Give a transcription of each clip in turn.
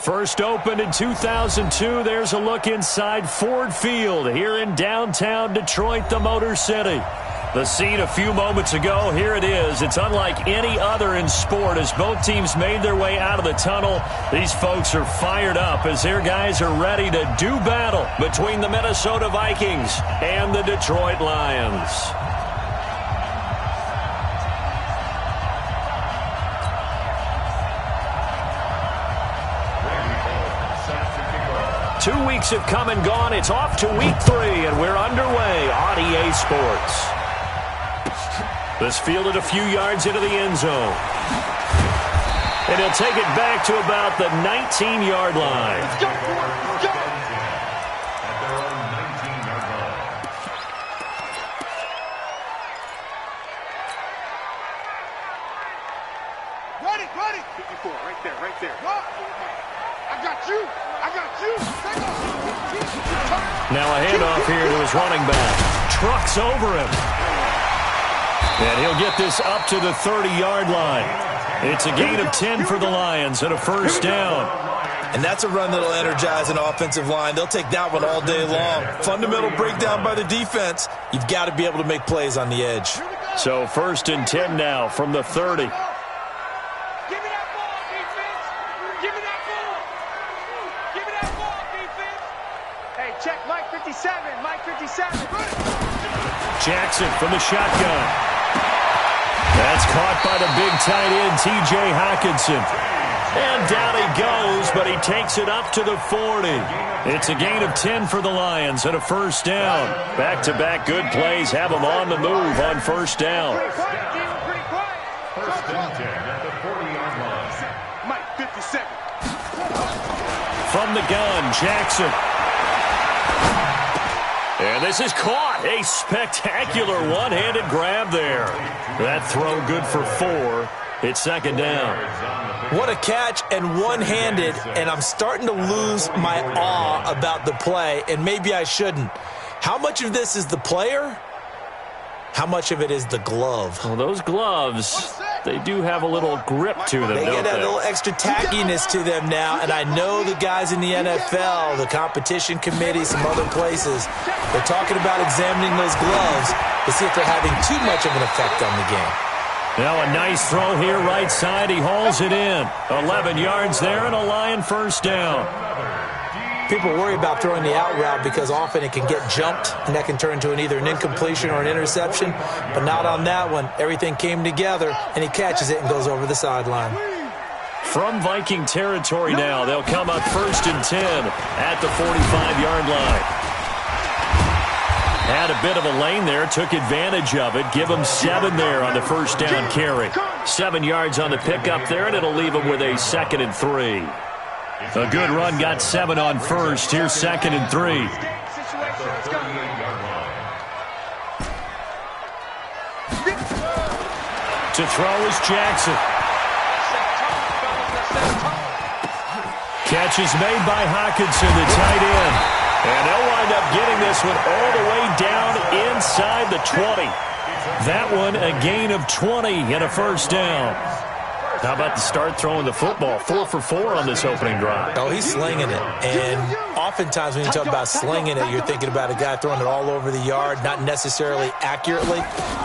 First opened in 2002. There's a look inside Ford Field here in downtown Detroit, the Motor City. The scene a few moments ago, here it is. It's unlike any other in sport as both teams made their way out of the tunnel. These folks are fired up as their guys are ready to do battle between the Minnesota Vikings and the Detroit Lions. Two weeks have come and gone. It's off to week 3, and we're underway on EA Sports. This fielded a few yards into the end zone. And he'll take it back to about the 19-yard line. Let's go, let's go. At their own 19-yard line. Ready. 54, right there. I got you. Now a handoff here to his running back. Trucks over him. And he'll get this up to the 30-yard line. It's a gain of 10 for the Lions and a first down. And that's a run that'll energize an offensive line. They'll take that one all day long. Fundamental breakdown by the defense. You've got to be able to make plays on the edge. So first and 10 now from the 30. Jackson from the shotgun. That's caught by the big tight end, T.J. Hockenson. And down he goes, but he takes it up to the 40. It's a gain of 10 for the Lions and a first down. Back-to-back good plays have them on the move on first down. First and 10 at the 40-yard line. Mike, 57. From the gun, Jackson. And this is caught. A spectacular one-handed grab there. That throw good for 4. It's second down. What a catch and one-handed, and I'm starting to lose my awe about the play, and maybe I shouldn't. How much of this is the player? How much of it is the glove? Well, those gloves, they do have a little grip to them, They don't get that they? little extra tackiness to them now, and I know the guys in the NFL, the competition committee, some other places, they're talking about examining those gloves to see if they're having too much of an effect on the game. Now a nice throw here right side. He hauls it in. 11 yards there and a Lion first down. People worry about throwing the out route because often it can get jumped, and that can turn into either an incompletion or an interception. But not on that one. Everything came together, and he catches it and goes over the sideline. From Viking territory now, they'll come up first and 10 at the 45-yard line. Had a bit of a lane there, took advantage of it. Give him 7 there on the first down carry. 7 yards on the pickup there, and it'll leave him with a second and 3. A good run got 7 on first. Here's second and 3. To throw is Jackson. Catch is made by Hockenson, the tight end. And they'll wind up getting this one all the way down inside the 20. That one a gain of 20 and a first down. How about the start throwing the football? 4 for 4 on this opening drive. Oh, he's slinging it. And oftentimes when you talk about slinging it, you're thinking about a guy throwing it all over the yard, not necessarily accurately.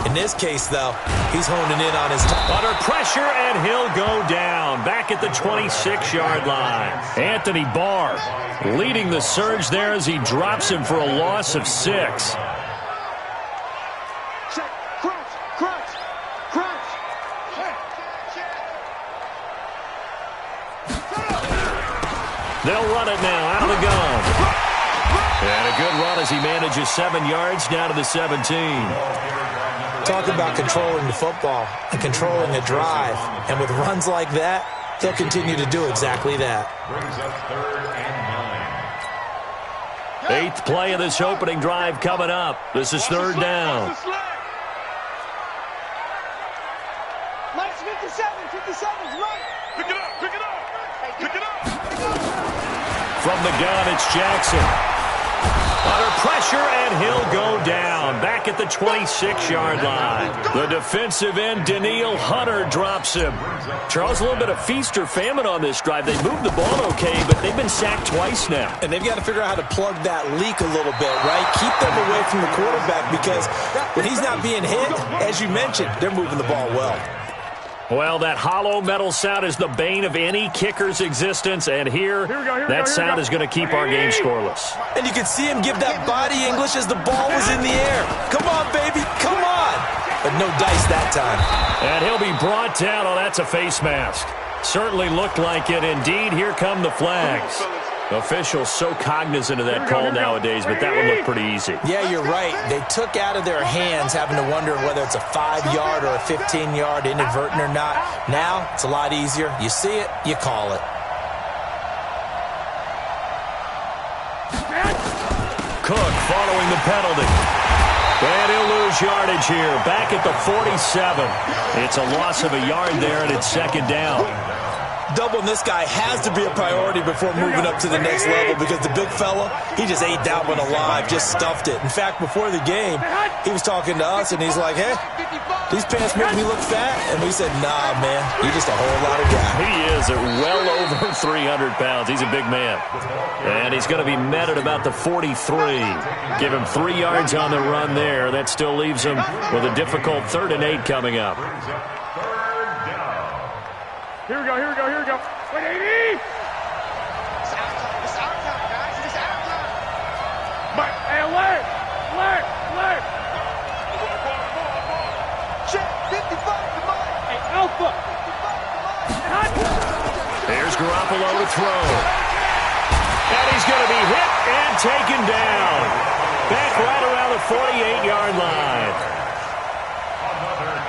In this case, though, he's honing in on his Under pressure, and he'll go down. Back at the 26-yard line. Anthony Barr leading the surge there as he drops him for a loss of 6. They'll run it now out of the gun. And a good run as he manages 7 yards down to the 17. Talk about controlling the football and controlling a drive. And with runs like that, they'll continue to do exactly that. Brings up third and 9. 8th play of this opening drive coming up. This is third down. Lights 57's right. Pick it up. From the gun, it's Jackson. Under pressure, and he'll go down. down, back at the 26-yard line. The defensive end, Danielle Hunter, drops him. Charles, a little bit of feast or famine on this drive. They moved the ball okay, but they've been sacked twice now. And they've got to figure out how to plug that leak a little bit, right? Keep them away from the quarterback because when he's not being hit, as you mentioned, they're moving the ball well. Well, that hollow metal sound is the bane of any kicker's existence, and here that sound is going to keep our game scoreless. And you can see him give that body English as the ball was in the air. Come on, baby, come on. But no dice that time. And he'll be brought down. Oh, that's a face mask. Certainly looked like it. Indeed, here come the flags. Officials so cognizant of that call nowadays, but that one looked pretty easy. Yeah, you're right. They took out of their hands having to wonder whether it's a 5-yard or a 15-yard inadvertent or not. Now, it's a lot easier. You see it, you call it. Cook following the penalty. And he'll lose yardage here. Back at the 47. It's a loss of a yard there, and it's second down. Doubling this guy has to be a priority before moving up to the next level because the big fella, he just ate that one alive, just stuffed it. In fact, before the game, he was talking to us, and he's like, hey, these pants make me look fat. And we said, nah, man, you're just a whole lot of guy. He is at well over 300 pounds. He's a big man. And he's going to be met at about the 43. Give him 3 yards on the run there. That still leaves him with a difficult 3rd and 8 coming up. Here we go. Wait, 80! It's our time, guys. It's our time. Mike, hey, alert! Check, 55 to Mike. Hey, Alpha. 55 to Mike. There's Garoppolo to throw. And he's going to be hit and taken down. Back right around the 48-yard line.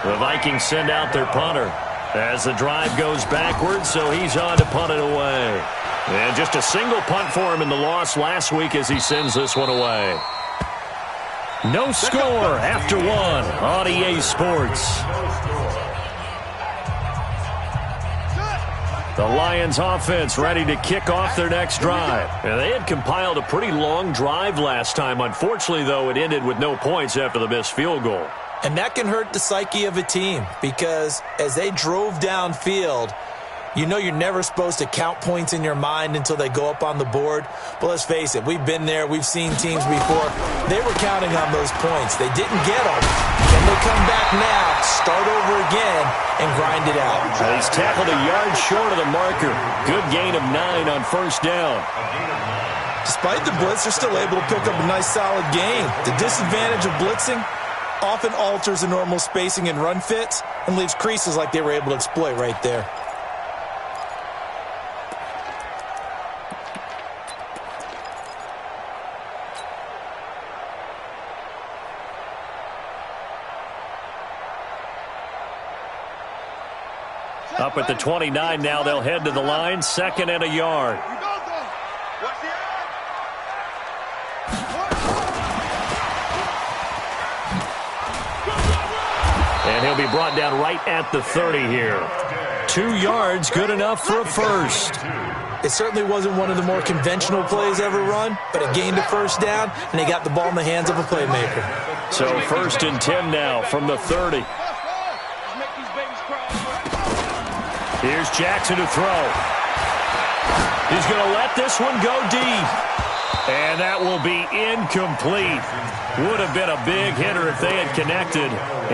The Vikings send out their punter as the drive goes backwards, so he's on to punt it away. And just a single punt for him in the loss last week as he sends this one away. No score after one on EA Sports. The Lions offense ready to kick off their next drive. And they had compiled a pretty long drive last time. Unfortunately, though, it ended with no points after the missed field goal. And that can hurt the psyche of a team because as they drove downfield, you know you're never supposed to count points in your mind until they go up on the board. But let's face it, we've been there. We've seen teams before. They were counting on those points. They didn't get them. Then they come back now, start over again, and grind it out. He's tackled a yard short of the marker. Good gain of 9 on first down. Despite the blitz, they're still able to pick up a nice solid gain. The disadvantage of blitzing often alters the normal spacing and run fits and leaves creases like they were able to exploit right there. Up at the 29 now, they'll head to the line, 2nd and a yard. And he'll be brought down right at the 30 here. 2 yards, good enough for a first. It certainly wasn't one of the more conventional plays ever run, but it gained a first down, and they got the ball in the hands of a playmaker. So 1st and 10 now from the 30. Here's Jackson to throw. He's going to let this one go deep. And that will be incomplete. Would have been a big hitter if they had connected.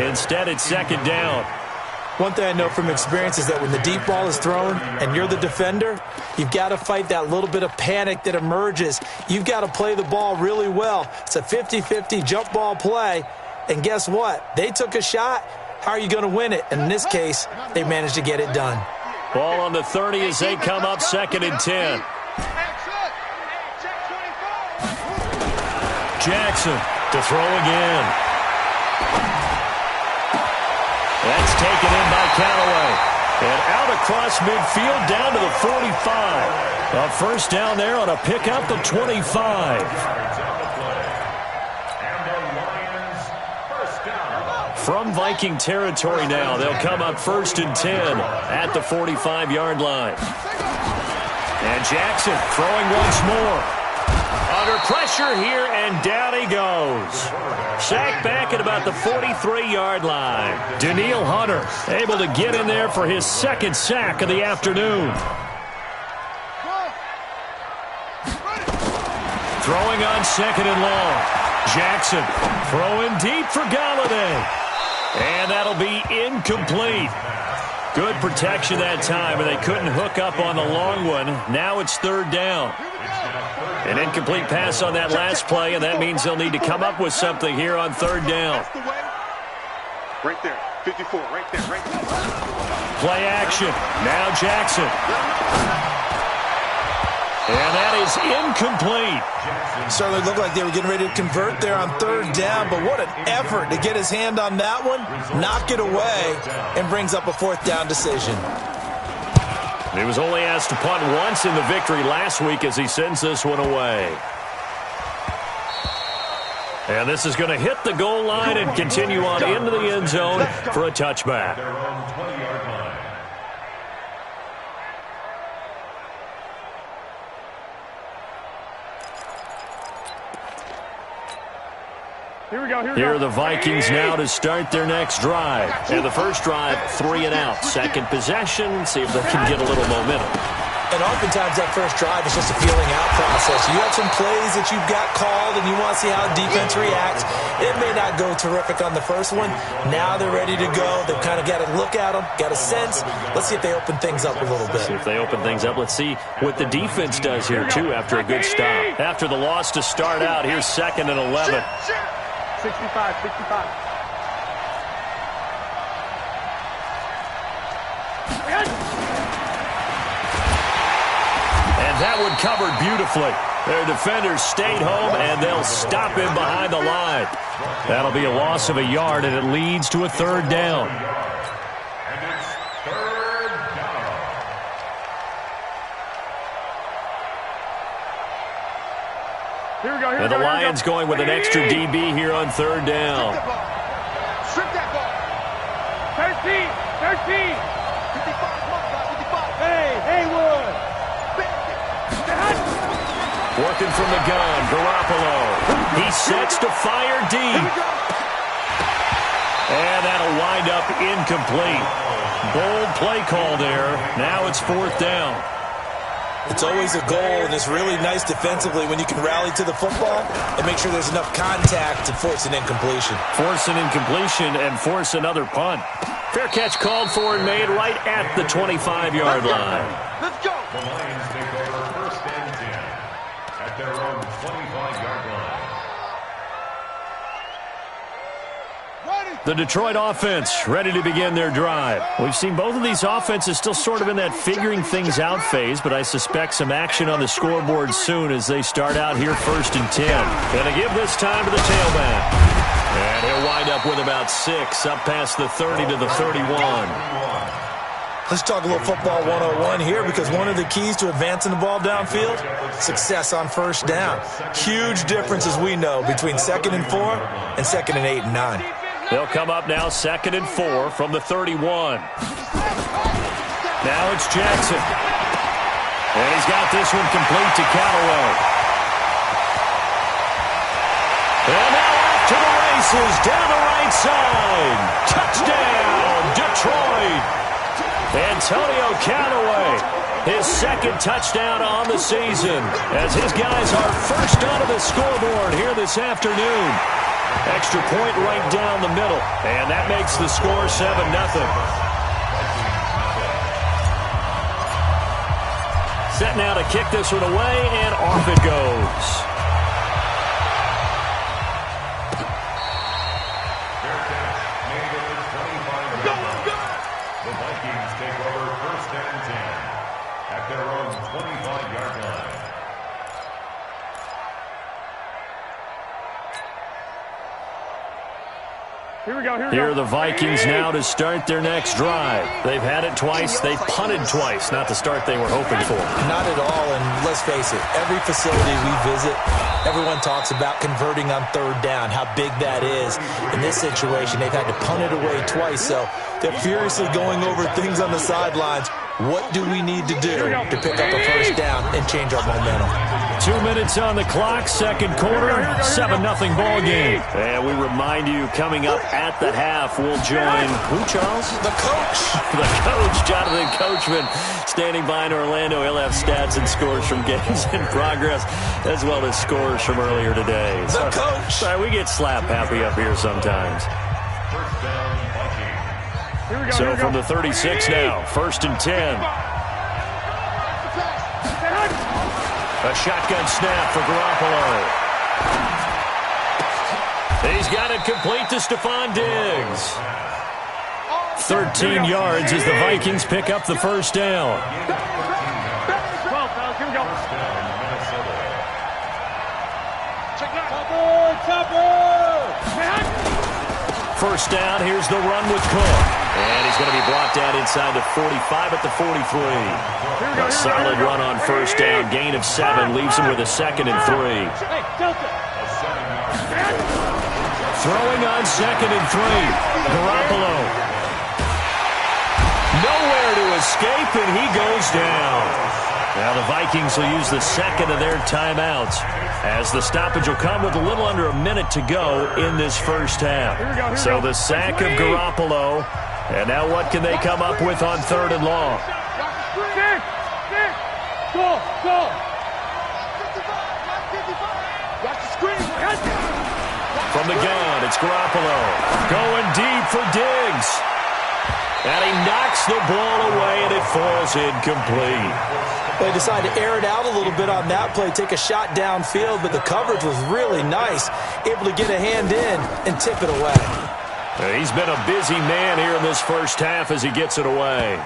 Instead, it's 2nd down. One thing I know from experience is that when the deep ball is thrown and you're the defender, you've got to fight that little bit of panic that emerges. You've got to play the ball really well. It's a 50-50 jump ball play. And guess what? They took a shot. How are you going to win it? And in this case, they managed to get it done. Ball on the 30 as they come up 2nd and 10. Jackson to throw again. That's taken in by Callaway. And out across midfield down to the 45. A first down there on a pickup of 25. From Viking territory now, they'll come up 1st and 10 at the 45-yard line. And Jackson throwing once more. Under pressure here, and down he goes. Sacked back at about the 43-yard line. Danielle Hunter able to get in there for his second sack of the afternoon. Throwing on second and long. Jackson throwing deep for Galladay. And that'll be incomplete. Good protection that time, and they couldn't hook up on the long one. Now it's third down. An incomplete pass on that last play, and that means they'll need to come up with something here on third down. Right there, 54, right there, right there. Play action. Now Jackson. And that is incomplete. Certainly looked like they were getting ready to convert there on third down, but what an effort to get his hand on that one, knock it away, and brings up a fourth down decision. He was only asked to punt once in the victory last week as he sends this one away. And this is going to hit the goal line and continue on into the end zone for a touchback. Here are the Vikings now to start their next drive. And the first drive, 3 and out. Second possession, see if they can get a little momentum. And oftentimes that first drive is just a feeling out process. You have some plays that you've got called and you want to see how defense reacts. It may not go terrific on the first one. Now they're ready to go. They've kind of got to look at them, got a sense. Let's see if they open things up a little bit. See if they open things up. Let's see what the defense does here, too, after a good stop. After the loss to start out, here's 2nd and 11. 65. And that one covered beautifully. Their defenders stayed home, and they'll stop him behind the line. That'll be a loss of a yard, and it leads to a third down. And it's third down. And the Lions going with an extra DB here on third down. Strip that ball. 13. 55. Hey, Haywood. Working from the gun, Garoppolo. He sets to fire deep. And that'll wind up incomplete. Bold play call there. Now it's fourth down. It's always a goal, and it's really nice defensively when you can rally to the football and make sure there's enough contact to force an incompletion. Force an incompletion and force another punt. Fair catch called for and made right at the 25-yard line. Let's go. The Lions take over first and 10 at their own 25-yard line. The Detroit offense ready to begin their drive. We've seen both of these offenses still sort of in that figuring things out phase, but I suspect some action on the scoreboard soon as they start out here first and 10. Gonna give this time to the tailback. And he'll wind up with about 6, up past the 30 to the 31. Let's talk a little football 101 here, because one of the keys to advancing the ball downfield, success on first down. Huge difference, as we know, between 2nd and 4 and 2nd and 8 and 9. They'll come up now 2nd and 4 from the 31. Now it's Jackson. And he's got this one complete to Callaway. And now off to the races down the right side. Touchdown, Detroit. Antonio Callaway, his second touchdown on the season, as his guys are first onto the scoreboard here this afternoon. Extra point right down the middle, and that makes the score 7-0. Set now to kick this one away, and off it goes. The Vikings take over first and 10 at their own 25-yard line. Here are the Vikings now to start their next drive. They've had it twice. They've punted twice. Not the start they were hoping for. Not at all, and let's face it, every facility we visit, everyone talks about converting on third down, how big that is. In this situation, they've had to punt it away twice, so they're furiously going over things on the sidelines. What do we need to do to pick up a first down and change our momentum? 2 minutes on the clock, second quarter, 7-0 ball game. And we remind you, coming up at the half, we'll join who, Charles? The coach. The coach, Jonathan Coachman, standing by in Orlando. He'll have stats and scores from games in progress, as well as scores from earlier today. The coach. Sorry, we get slap happy up here sometimes. So from the 36 now, 1st and 10. A shotgun snap for Garoppolo. He's got it complete to Stephon Diggs. 13 yards as the Vikings pick up the first down. First down, here's the run with Cook. And he's going to be brought down inside the 45 at the 43. A solid run on first down, gain of 7, leaves him with a 2nd and 3. Throwing on 2nd and 3, Garoppolo. Nowhere to escape, and he goes down. Now the Vikings will use the second of their timeouts, as the stoppage will come with a little under a minute to go in this first half. So the sack of Garoppolo, and now what can they come up with on 3rd and long? From the gun, it's Garoppolo going deep for Diggs. And he knocks the ball away, and it falls incomplete. They decided to air it out a little bit on that play, take a shot downfield, but the coverage was really nice, able to get a hand in and tip it away. He's been a busy man here in this first half as he gets it away.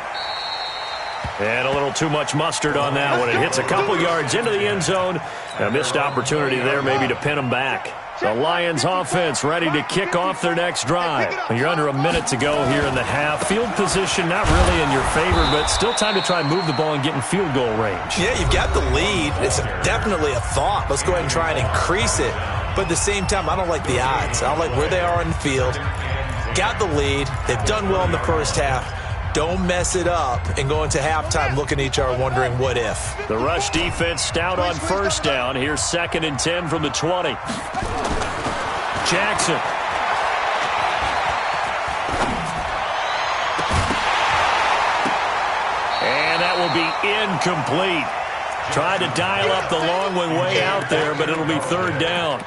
And a little too much mustard on that one. It hits a couple yards into the end zone. A missed opportunity there maybe to pin him back. The Lions offense ready to kick off their next drive. You're under a minute to go here in the half. Field position not really in your favor, but still time to try and move the ball and get in field goal range. Yeah, you've got the lead. It's definitely a thought. Let's go ahead and try and increase it. But at the same time, I don't like the odds. I don't like where they are in the field. Got the lead. They've done well in the first half. Don't mess it up and go into halftime looking at each other wondering what if. The rush defense stout on first down. Here's 2nd and 10 from the 20. Jackson. And that will be incomplete. Tried to dial up the long one way out there, but it'll be 3rd down.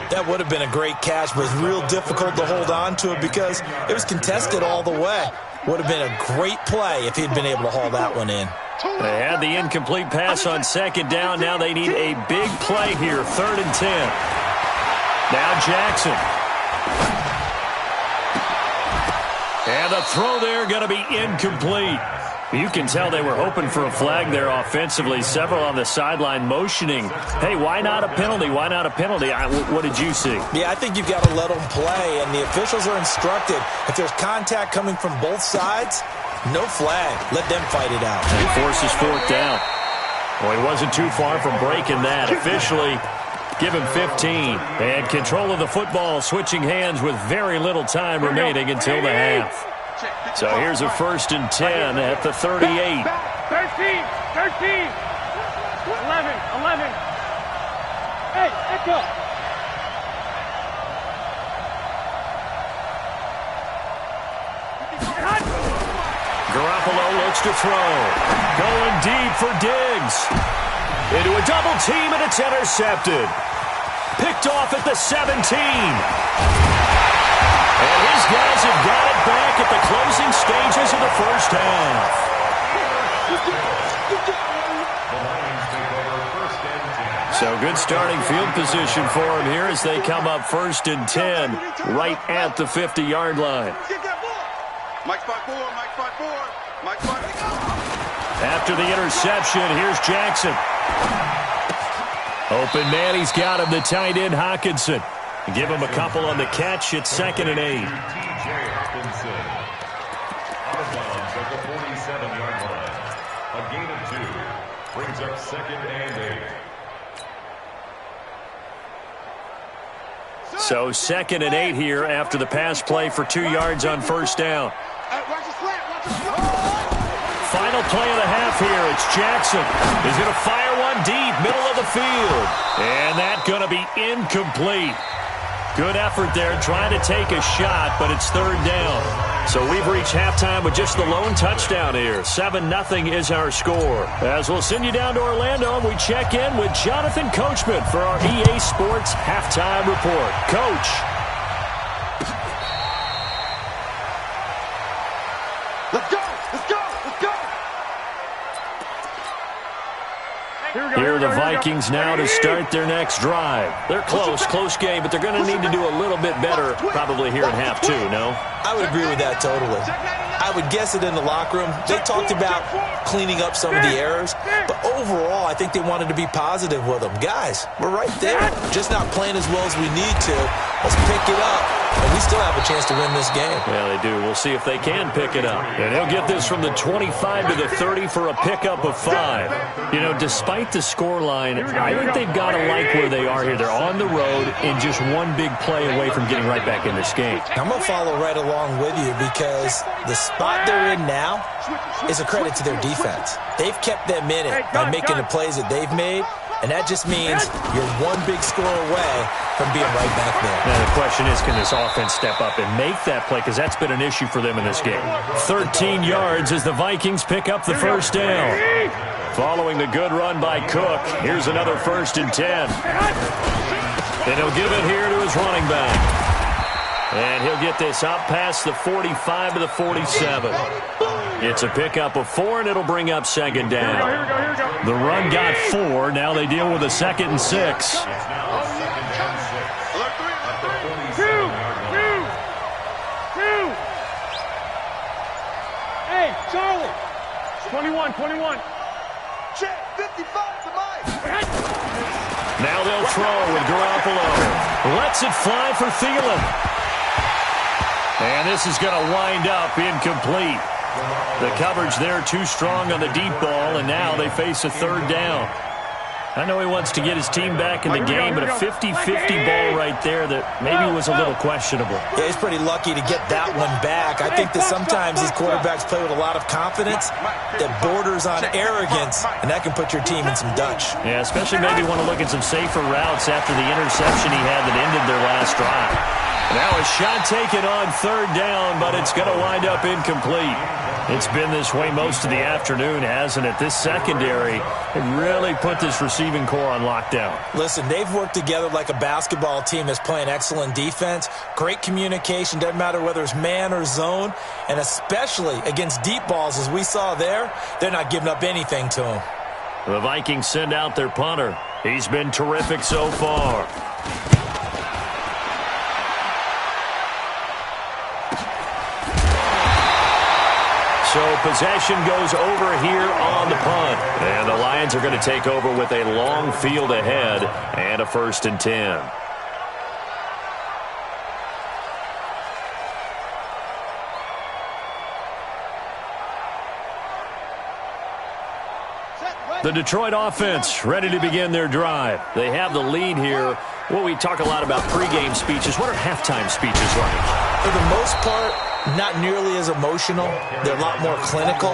That would have been a great catch, but it was real difficult to hold on to it because it was contested all the way. Would have been a great play if he'd been able to haul that one in. They had the incomplete pass on 2nd down. Now they need a big play here, 3rd and 10. Now Jackson. And the throw there going to be incomplete. You can tell they were hoping for a flag there offensively. Several on the sideline motioning, hey, why not a penalty? Why not a penalty? What did you see? Yeah, I think you've got to let them play, and the officials are instructed. If there's contact coming from both sides, no flag. Let them fight it out. He forces 4th down. Well, he wasn't too far from breaking that. Officially, give him 15. And control of the football, switching hands with very little time remaining until the half. So here's a 1st and 10 at the 38. 13, 13. 11, 11. Hey, echo. Garoppolo looks to throw. Going deep for Diggs. Into a double team, and it's intercepted. Picked off at the 17. And his guys have got it back at the closing stages of the first half. So good starting field position for him here as they come up 1st and 10 right at the 50-yard line. After the interception, here's Jackson. Open man, he's got him, the tight end Hockenson. Give him a couple on the catch. It's 2nd and 8. T.J. Hockenson out of bounds at the 47-yard line. A gain of 2 brings up 2nd and 8. So 2nd and 8 here after the pass play for 2 yards on first down. Final final play of the half here. It's Jackson. He's going to fire one deep, middle of the field. And that's going to be incomplete. Good effort there trying to take a shot, but it's third down. So we've reached halftime with just the lone touchdown here. 7-0 is our score. As we'll send you down to Orlando, we check in with Jonathan Coachman for our EA Sports Halftime Report. Coach. Let's go! Let's go! Let's go! Here are the Vikings now to start their next drive. They're close game, but they're going to need to do a little bit better probably here in half two, no? I would agree with that totally. I would guess it in the locker room. They talked about cleaning up some of the errors, but overall, I think they wanted to be positive with them. Guys, we're right there. Just not playing as well as we need to. Let's pick it up, and we still have a chance to win this game. Yeah, they do. We'll see if they can pick it up. And he'll get this from the 25 to the 30 for a pickup of 5. You know, despite the scoreline, I think they've got to like where they are here. They're on the road and just one big play away from getting right back in this game. I'm going to follow right along with you because the spot they're in now is a credit to their defense. They've kept them in it by making the plays that they've made, and that just means you're one big score away from being right back there. Now the question is, can this offense step up and make that play? Because that's been an issue for them in this game. 13 yards as the Vikings pick up the first down. Following the good run by Cook, here's another 1st and 10. And he'll give it here to his running back. And he'll get this up past the 45 to the 47. It's a pickup of 4, and it'll bring up second down. The run got 4. Now they deal with a 2nd and 6. Hey, Charlie. 21. Check, 55 to Mike. Now they'll throw with Garoppolo. Lets it fly for Thielen. And this is going to wind up incomplete. The coverage there too strong on the deep ball, and now they face a 3rd down. I know he wants to get his team back in the game, but a 50-50 ball right there that maybe was a little questionable. Yeah, he's pretty lucky to get that one back. I think that sometimes these quarterbacks play with a lot of confidence that borders on arrogance, and that can put your team in some Dutch. Yeah, especially maybe want to look at some safer routes after the interception he had that ended their last drive. Now a shot taken on 3rd down, but it's going to wind up incomplete. It's been this way most of the afternoon, hasn't it? This secondary really put this receiving core on lockdown. Listen, they've worked together like a basketball team that's playing excellent defense. Great communication, doesn't matter whether it's man or zone. And especially against deep balls, as we saw there, they're not giving up anything to them. The Vikings send out their punter. He's been terrific so far. So possession goes over here on the punt. And the Lions are going to take over with a long field ahead and a 1st and 10. The Detroit offense ready to begin their drive. They have the lead here. Well, we talk a lot about pregame speeches. What are halftime speeches like? For the most part, not nearly as emotional. They're a lot more clinical.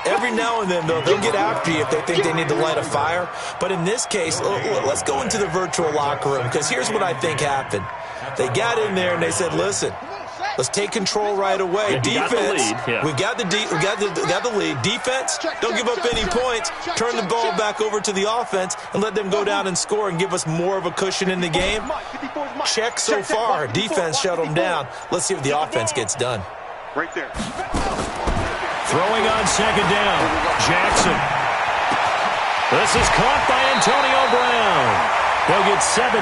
Every now and then, though, they'll get after you if they think they need to light a fire. But in this case, let's go into the virtual locker room, because here's what I think happened. They got in there and they said, listen, let's take control right away. Defense, we got the lead. Defense, don't give up any points. Turn the ball back over to the offense and let them go down and score and give us more of a cushion in the game. Check so far. Defense shut them down. Let's see if the offense gets done. Right there. Throwing on second down, Jackson. This is caught by Antonio Brown. They'll get 17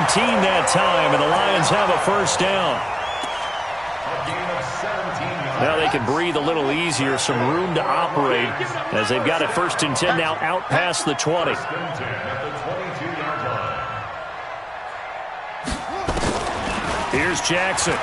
that time, and the Lions have a 1st down. Now they can breathe a little easier, some room to operate as they've got a 1st and 10 now out past the 20. Here's Jackson.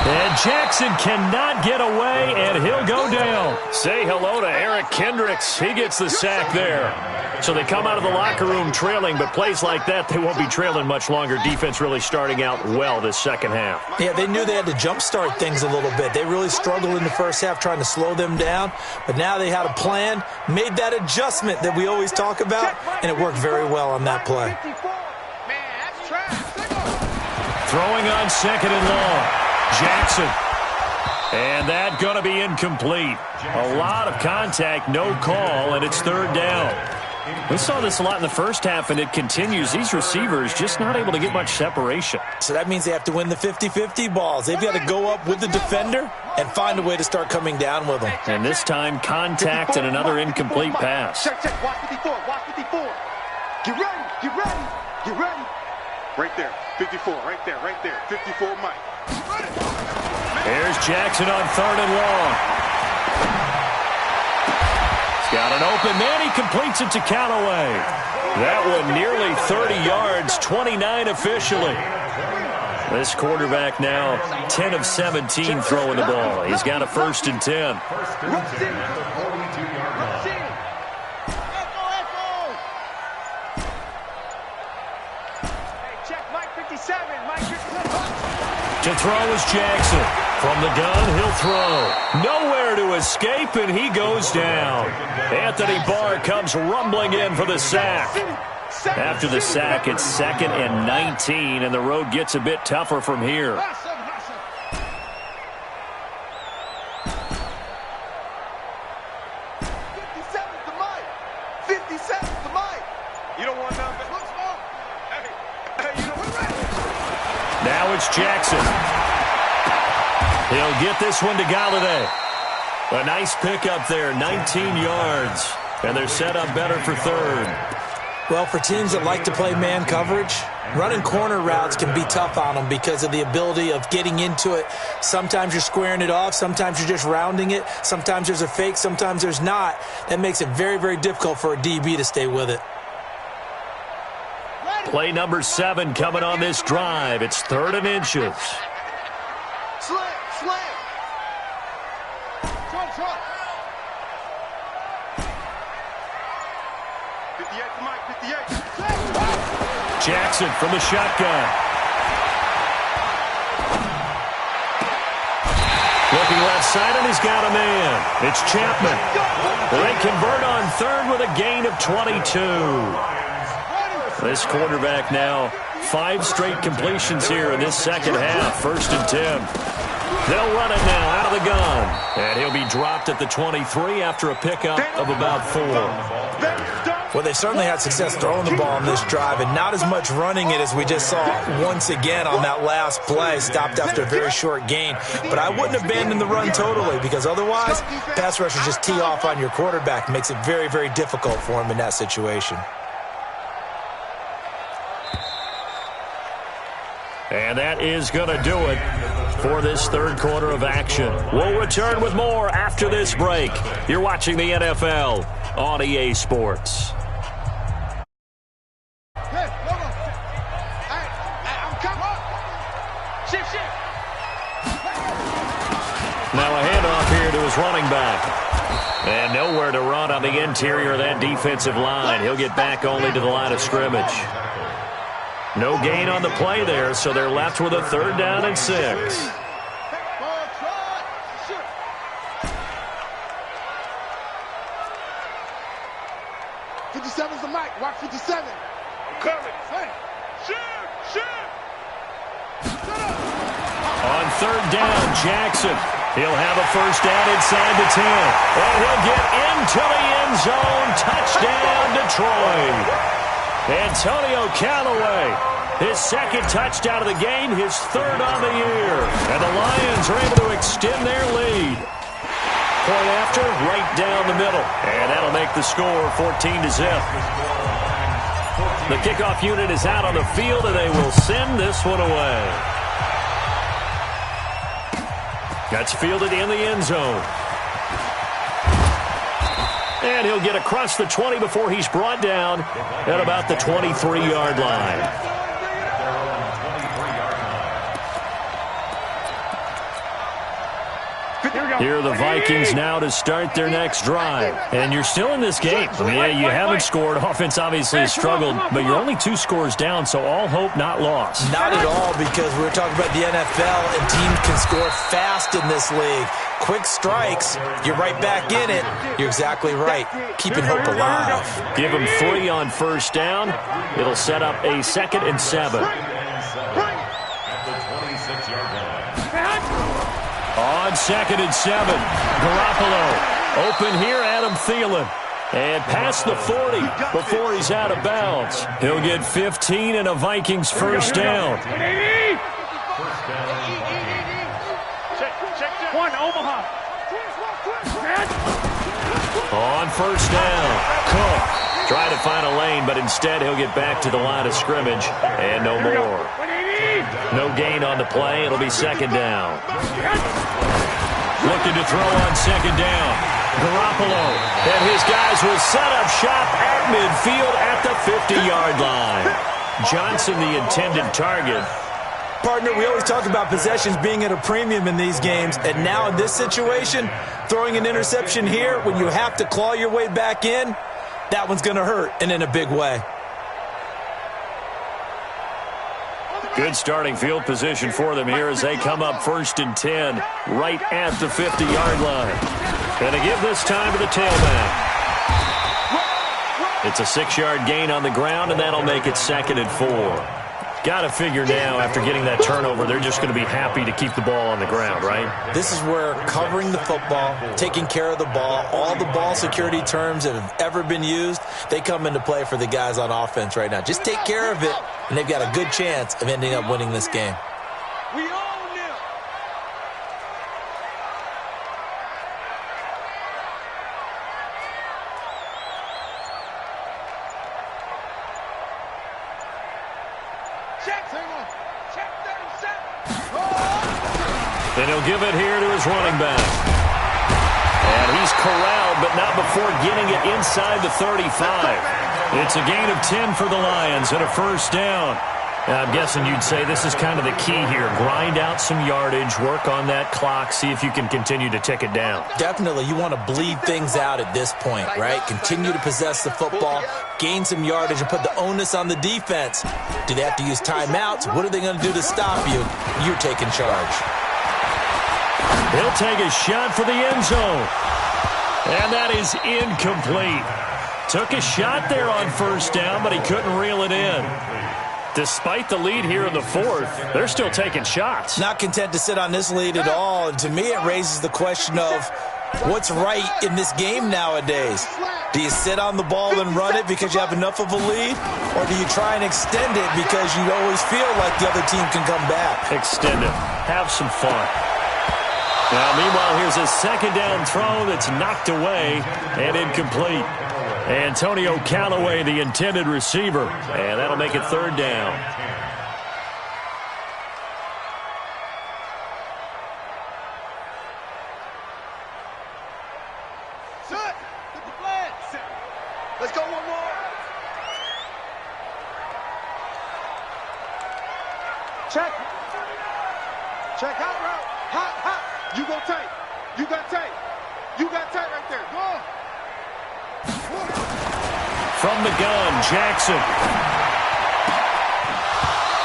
And Jackson cannot get away, and he'll go down. Say hello to Eric Kendricks. He gets the sack there. So they come out of the locker room trailing, but plays like that, they won't be trailing much longer. Defense really starting out well this second half. Yeah, they knew they had to jumpstart things a little bit. They really struggled in the first half trying to slow them down, but now they had a plan, made that adjustment that we always talk about, and it worked very well on that play. Throwing on second and long. Jackson. And that going to be incomplete. A lot of contact, no call, and it's third down. We saw this a lot in the first half, and it continues. These receivers just not able to get much separation. So that means they have to win the 50-50 balls. They've got to go up with the defender and find a way to start coming down with them. And this time, contact and another incomplete pass. Check, watch 54, watch 54. Get ready, get ready, get ready. Right there, 54, right there, 54, Mike. Here's Jackson on third and long. He's got an open man. He completes it to Callaway. That one nearly 30 yards, 29 officially. This quarterback now 10 of 17 throwing the ball. He's got a 1st and 10. To throw is Jackson. From the gun, he'll throw. Nowhere to escape, and he goes down. Anthony Barr comes rumbling in for the sack. After the sack, it's 2nd and 19, and the road gets a bit tougher from here. 57's the mic. 57's the mic. You don't want nothing. Hey, you know what? Now it's Jackson. He'll get this one to Galladay. A nice pickup there, 19 yards. And they're set up better for third. Well, for teams that like to play man coverage, running corner routes can be tough on them because of the ability of getting into it. Sometimes you're squaring it off. Sometimes you're just rounding it. Sometimes there's a fake. Sometimes there's not. That makes it very, very difficult for a DB to stay with it. Play number 7 coming on this drive. It's 3rd and inches. Slam. Trump. 58 to Mike, 58. Jackson from the shotgun. Looking left side, and he's got a man. It's Chapman. They convert on third with a gain of 22. This quarterback now 5 straight completions here in this second half. 1st and 10. They'll run it now out of the gun. And he'll be dropped at the 23 after a pickup of about 4. Well, they certainly had success throwing the ball on this drive and not as much running it as we just saw once again on that last play. Stopped after a very short gain. But I wouldn't abandon the run totally because otherwise, pass rushers just tee off on your quarterback. Makes it very, very difficult for him in that situation. And that is going to do it for this third quarter of action. We'll return with more after this break. You're watching the NFL on EA Sports. Hey, I'm coming. Shift. Now a handoff here to his running back. And nowhere to run on the interior of that defensive line. He'll get back only to the line of scrimmage. No gain on the play there, so they're left with a 3rd down and 6. 57's the mic. Watch 57. I'm coming. Shoot. On 3rd down, Jackson. He'll have a 1st down inside the 10. And he'll get into the end zone. Touchdown, Detroit. Antonio Callaway, his 2nd touchdown of the game, his 3rd on the year. And the Lions are able to extend their lead. Point after, right down the middle. And that'll make the score 14-0. The kickoff unit is out on the field, and they will send this one away. That's fielded in the end zone. And he'll get across the 20 before he's brought down at about the 23-yard line. Here are the Vikings now to start their next drive. And you're still in this game. Yeah, you haven't scored. Offense obviously has struggled, but you're only 2 scores down, so all hope not lost. Not at all, because we're talking about the NFL, and teams can score fast in this league. Quick strikes, you're right back in it. You're exactly right. Keeping hope alive. Give them 3 on first down. It'll set up a 2nd and 7. On 2nd and 7, Garoppolo. Open here, Adam Thielen. And past the 40 before he's out of bounds. He'll get 15 and a Vikings first down. One, Omaha. On first down, Cook. Trying to find a lane, but instead he'll get back to the line of scrimmage. And no more. No gain on the play. It'll be 2nd down. Looking to throw on 2nd down. Garoppolo and his guys will set up shop at midfield at the 50-yard line. Johnson, the intended target. Partner, we always talk about possessions being at a premium in these games, and now in this situation, throwing an interception here when you have to claw your way back in, that one's going to hurt, and in a big way. Good starting field position for them here as they come up 1st and 10 right at the 50-yard line. Going to give this time to the tailback. It's a 6-yard gain on the ground, and that'll make it 2nd and 4. Got to figure now, after getting that turnover, they're just going to be happy to keep the ball on the ground, right? This is where covering the football, taking care of the ball, all the ball security terms that have ever been used, they come into play for the guys on offense right now. Just take care of it, and they've got a good chance of ending up winning this game. We own them. And he'll give it here to his running back. And he's corralled, but not before getting it inside the 35. It's a gain of 10 for the Lions and a first down. Now, I'm guessing you'd say this is kind of the key here. Grind out some yardage, work on that clock, see if you can continue to tick it down. Definitely. You want to bleed things out at this point, right? Continue to possess the football, gain some yardage, and put the onus on the defense. Do they have to use timeouts? What are they going to do to stop you? You're taking charge. He'll take a shot for the end zone. And that is incomplete. Took a shot there on first down, but he couldn't reel it in. Despite the lead here in the 4th, they're still taking shots. Not content to sit on this lead at all. And to me, it raises the question of what's right in this game nowadays. Do you sit on the ball and run it because you have enough of a lead? Or do you try and extend it because you always feel like the other team can come back? Extend it. Have some fun. Now, meanwhile, here's a 2nd down throw that's knocked away and incomplete. Antonio Callaway, the intended receiver, and that'll make it 3rd down. Let's go one more. Check. Check out route. Hot, hot. You go tight. You got tight. You got tight right there. Go. From the gun, Jackson.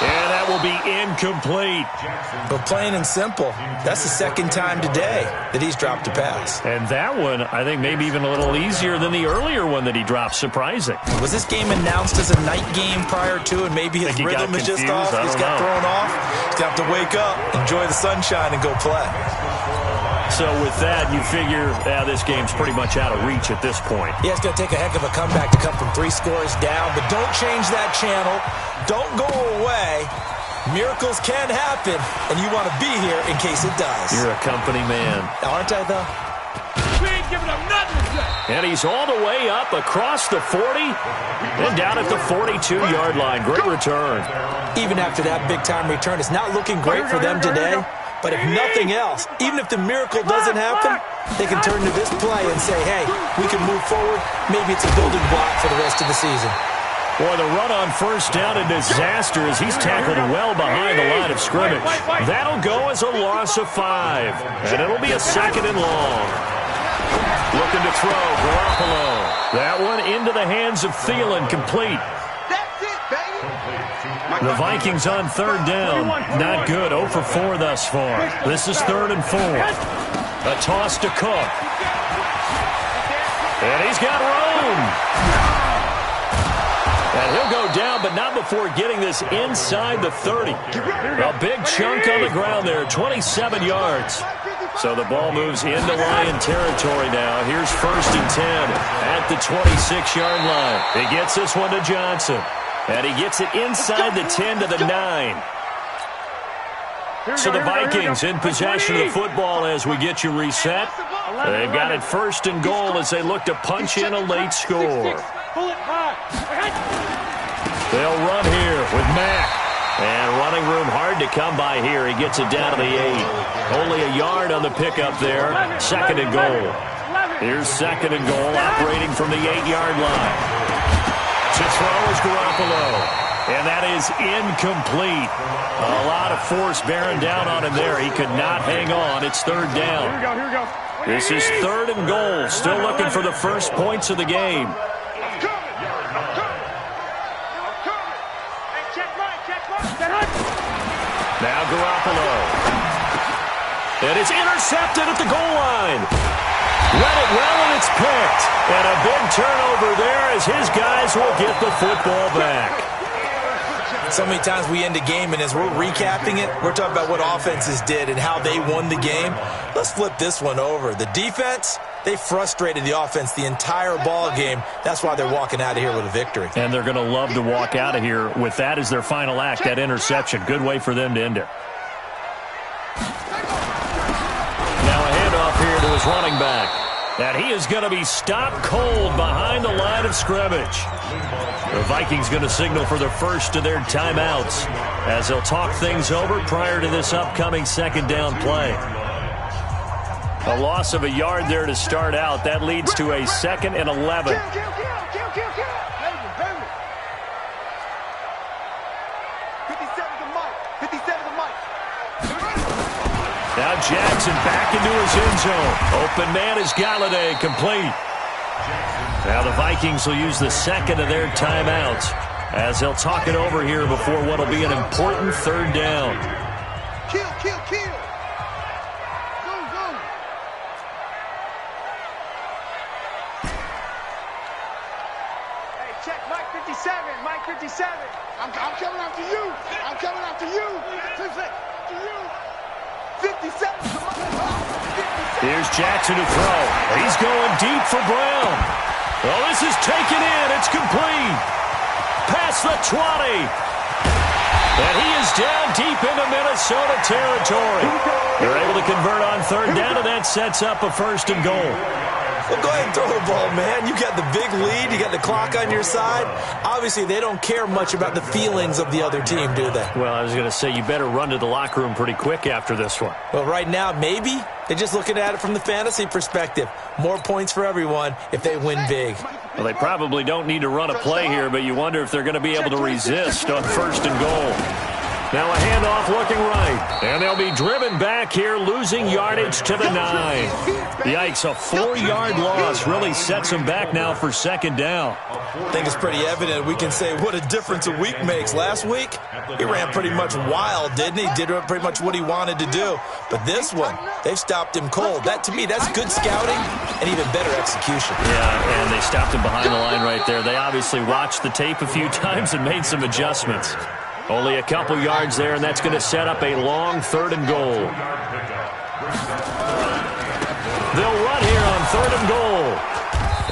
And that will be incomplete. But plain and simple, that's the 2nd time today that he's dropped a pass. And that one, I think, maybe even a little easier than the earlier one that he dropped. Surprising. Was this game announced as a night game prior to, and maybe his rhythm is just off? He's got thrown off. He's got to wake up, enjoy the sunshine, and go play. So with that, you figure this game's pretty much out of reach at this point. Yeah, it's going to take a heck of a comeback to come from 3 scores down, but don't change that channel. Don't go away. Miracles can happen, and you want to be here in case it does. You're a company man. Aren't I, though? We ain't giving up nothing today. And he's all the way up across the 40 and down at the 42-yard line. Great return. Even after that big-time return, it's not looking great for them today. But if nothing else, even if the miracle doesn't happen, they can turn to this play and say, hey, we can move forward. Maybe it's a building block for the rest of the season. Boy, the run on first down, a disaster as he's tackled well behind the line of scrimmage. That'll go as a loss of 5, and it'll be a 2nd and long. Looking to throw, Garoppolo. That one into the hands of Thielen, complete. That's it, baby. The Vikings on 3rd down. Not good, 0 for 4 thus far. This is 3rd and 4. A toss to Cook. And he's got room. And he'll go down, but not before getting this inside the 30. A big chunk on the ground there, 27 yards. So the ball moves into Lion territory now. Here's 1st and 10 at the 26-yard line. He gets this one to Johnson. And he gets it inside the 10 to the 9. So the Vikings in possession of the football as we get you reset. They've got it 1st and goal as they look to punch in a late score. They'll run here with Mack. And running room hard to come by here. He gets it down to the 8. Only a yard on the pickup there. 2nd and goal. Here's 2nd and goal, operating from the 8-yard line. To throw is Garoppolo. And that is incomplete. A lot of force bearing down on him there. He could not hang on. It's 3rd down. Here we go. This is 3rd and goal. Still looking for the first points of the game. Now Garoppolo. And it's intercepted at the goal line. Read it well, and it's picked. And a big turnover there as his guys will get the football back. So many times we end a game, and as we're recapping it, we're talking about what offenses did and how they won the game. Let's flip this one over. The defense, they frustrated the offense the entire ball game. That's why they're walking out of here with a victory. And they're going to love to walk out of here with that as their final act, that interception. Good way for them to end it. Now a handoff here to his running back. And he is going to be stopped cold behind the line of scrimmage. The Vikings going to signal for the first of their timeouts as they'll talk things over prior to this upcoming 2nd down play. A loss of a yard there to start out. That leads to a 2nd and 11. Now Jackson back into his end zone. Open man is Galladay, complete. Now the Vikings will use the 2nd of their timeouts as they'll talk it over here before what will be an important 3rd down. Kill. Go. Hey, check Mike 57. Mike 57. I'm coming after you. To you. 57. Here's Jackson to throw. He's going deep for Brown. Well, this is taken in. It's complete. Past the 20. And he is down deep into Minnesota territory. They're able to convert on 3rd down, and that sets up a 1st and goal. Well, go ahead and throw the ball, man. You got the big lead. You got the clock on your side. Obviously, they don't care much about the feelings of the other team, do they? Well, I was going to say, you better run to the locker room pretty quick after this one. Well, right now, maybe. They're just looking at it from the fantasy perspective. More points for everyone if they win big. Well, they probably don't need to run a play here, but you wonder if they're going to be able to resist on 1st and goal. Now a handoff looking right. And they'll be driven back here, losing yardage to the 9. Yikes, a 4-yard loss really sets them back now for 2nd down. I think it's pretty evident. We can say what a difference a week makes. Last week, he ran pretty much wild, didn't he? Did pretty much what he wanted to do. But this one, they've stopped him cold. That, to me, that's good scouting and even better execution. Yeah, and they stopped him behind the line right there. They obviously watched the tape a few times and made some adjustments. Only a couple yards there, and that's going to set up a long 3rd and goal. They'll run here on 3rd and goal.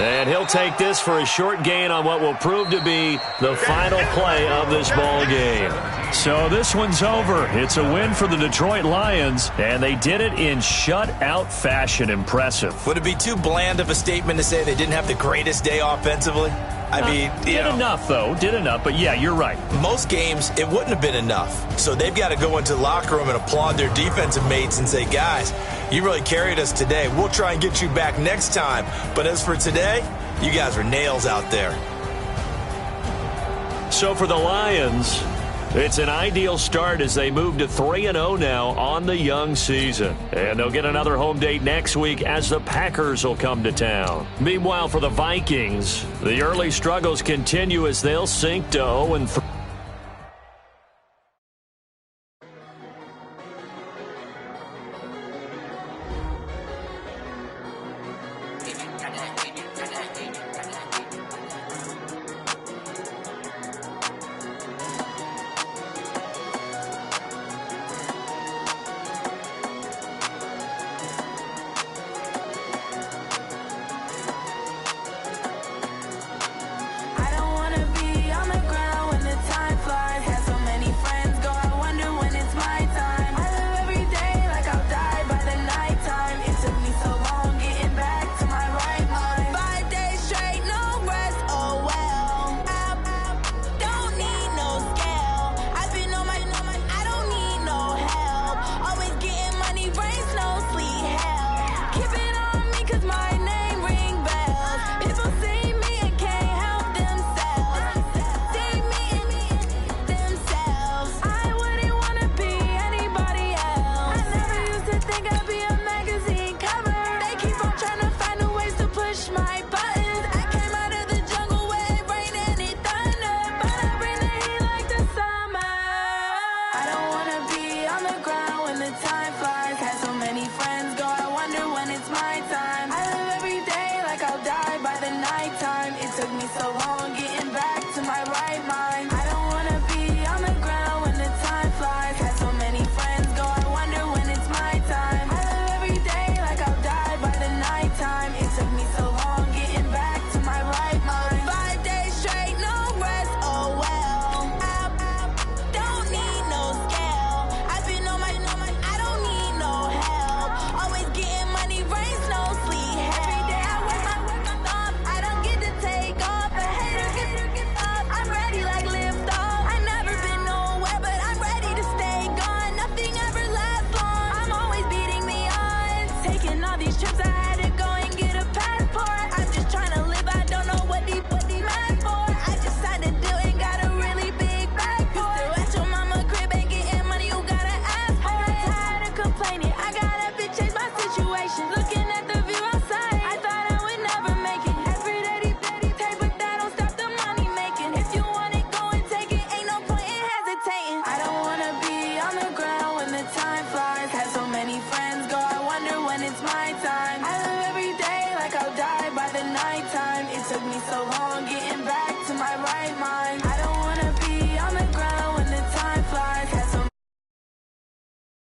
And he'll take this for a short gain on what will prove to be the final play of this ball game. So this one's over. It's a win for the Detroit Lions, and they did it in shutout fashion. Impressive. Would it be too bland of a statement to say they didn't have the greatest day offensively? I mean, did enough, though. Did enough, but yeah, you're right. Most games, it wouldn't have been enough. So they've got to go into the locker room and applaud their defensive mates and say, guys, you really carried us today. We'll try and get you back next time. But as for today, you guys were nails out there. So for the Lions, it's an ideal start as they move to 3-0 now on the young season. And they'll get another home date next week as the Packers will come to town. Meanwhile, for the Vikings, the early struggles continue as they'll sink to 0-3.